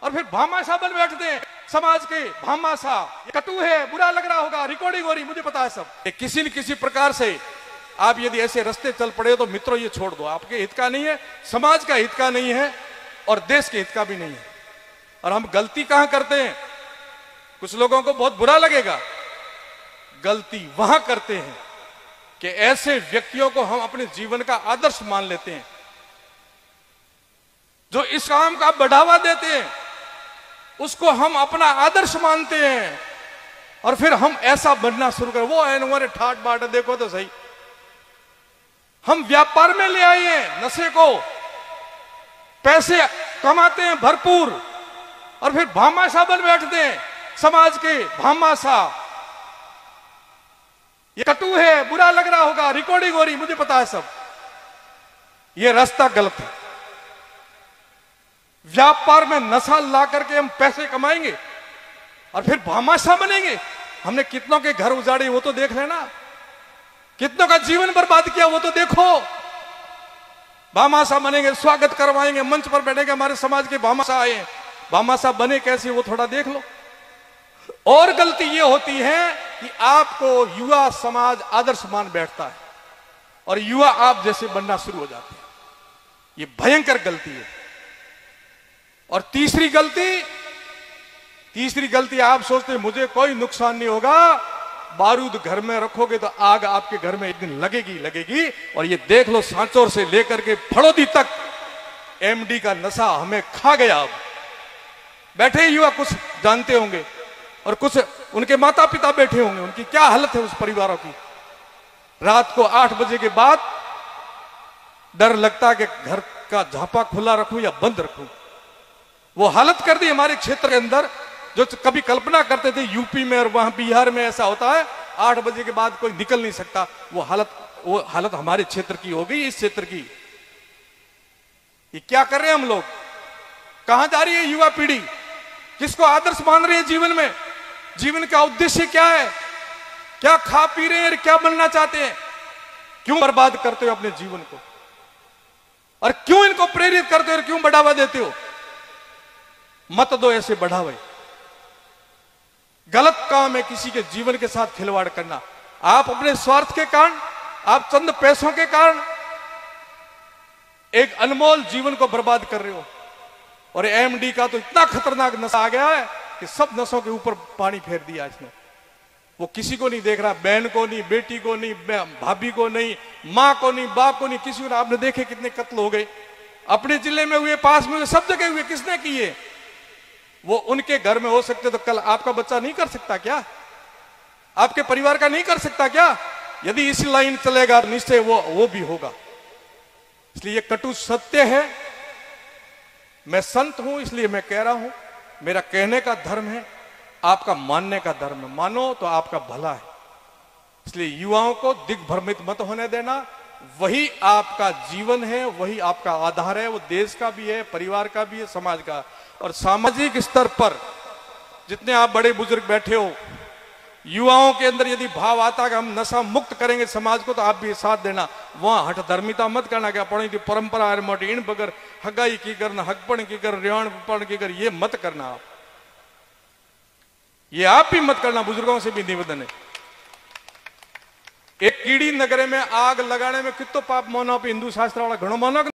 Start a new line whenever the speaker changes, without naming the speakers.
और फिर भामाशाह बन बैठते हैं समाज के भामाशाह। कटु है, बुरा लग रहा होगा, रिकॉर्डिंग हो रही, मुझे पता है सब। किसी न किसी प्रकार से आप यदि ऐसे रास्ते चल पड़े तो मित्रों ये छोड़ दो, आपके हित का नहीं है, समाज का हित का नहीं है और देश के हित का भी नहीं है। और हम गलती कहां करते हैं, कुछ लोगों को बहुत बुरा लगेगा, गलती वहां करते हैं कि ऐसे व्यक्तियों को हम अपने जीवन का आदर्श मान लेते हैं, जो इस काम का बढ़ावा देते हैं उसको हम अपना आदर्श मानते हैं और फिर हम ऐसा बनना शुरू कर। वो है हमारे ठाट बाट, देखो तो सही, हम व्यापार में ले आए हैं नशे को, पैसे कमाते हैं भरपूर और फिर भामाशाह बन बैठते हैं समाज के भामाशाह। ये कटु है, बुरा लग रहा होगा, रिकॉर्डिंग हो रही, मुझे पता है सब। ये रास्ता गलत है। व्यापार में नशा ला करके हम पैसे कमाएंगे और फिर भामाशाह बनेंगे। हमने कितनों के घर उजाड़े वो तो देख लेना, कितनों का जीवन बर्बाद किया वो तो देखो। भामाशाह बनेंगे, स्वागत करवाएंगे, मंच पर बैठेंगे, हमारे समाज के भामाशाह आए, भामाशाह बने कैसे वो थोड़ा देख लो। और गलती ये होती है कि आपको युवा समाज आदर्श मान बैठता है और युवा आप जैसे बनना शुरू हो जाते हैं। ये भयंकर गलती है। और तीसरी गलती आप सोचते हैं मुझे कोई नुकसान नहीं होगा, बारूद घर में रखोगे तो आग आपके घर में एक दिन लगेगी। और ये देख लो, सांचौर से लेकर के फड़ौदी तक एमडी का नशा हमें खा गया। अब बैठे युवा कुछ जानते होंगे और कुछ उनके माता पिता बैठे होंगे, उनकी क्या हालत है उस परिवारों की। रात को 8 बजे के बाद डर लगता कि घर का झापा खुला रखूं या बंद रखूं। वो हालत कर दी हमारे क्षेत्र के अंदर, जो कभी कल्पना करते थे यूपी में और वहां बिहार में ऐसा होता है 8 बजे के बाद कोई निकल नहीं सकता। वो हालत हमारे क्षेत्र की हो गई, इस क्षेत्र की। ये क्या कर रहे हैं हम लोग, कहां जा रही है युवा पीढ़ी, किसको आदर्श मान रहे हैं जीवन में, जीवन का उद्देश्य क्या है, क्या खा पी रहे हैं, क्या बनना चाहते हैं, क्यों बर्बाद करते हो अपने जीवन को और क्यों इनको प्रेरित करते हो और क्यों बढ़ावा देते हो। मत दो ऐसे बढ़ावे। गलत काम है किसी के जीवन के साथ खिलवाड़ करना। आप अपने स्वार्थ के कारण, आप चंद पैसों के कारण एक अनमोल जीवन को बर्बाद कर रहे हो। और एमडी का तो इतना खतरनाक नशा आ गया है कि सब नशों के ऊपर पानी फेर दिया इसने। वो किसी को नहीं देख रहा, बहन को नहीं, बेटी को नहीं, भाभी को नहीं, मां को नहीं, बाप को नहीं, किसी को। आपने देखे कितने कत्ल हो गए, अपने जिले में हुए, पास में हुए, सब जगह हुए। किसने किए? वो उनके घर में हो सकते तो कल आपका बच्चा नहीं कर सकता क्या? आपके परिवार का नहीं कर सकता क्या? यदि इसी लाइन चलेगा निश्चय वो भी होगा। इसलिए ये कटु सत्य है। मैं संत हूं इसलिए मैं कह रहा हूं, मेरा कहने का धर्म है, आपका मानने का धर्म है। मानो तो आपका भला है। इसलिए युवाओं को दिग्भ्रमित मत होने देना। वही आपका जीवन है, वही आपका आधार है। वो देश का भी है, परिवार का भी है, समाज का। और सामाजिक स्तर पर जितने आप बड़े बुजुर्ग बैठे हो, युवाओं के अंदर यदि भाव आता है कि हम नशा मुक्त करेंगे समाज को, तो आप भी साथ देना। वहां हठ धर्मिता मत करना कि अपनी की परंपरा है मोटी इन बगर हगाई की करना, हकपण की कर, रेवाणपण की कर, ये मत करना। आप ये आप भी मत करना। बुजुर्गों से भी निवेदन है। एक कीड़ी नगरे में आग लगाने में कितो पाप मानो, हिंदू शास्त्र वाला घणो मानो।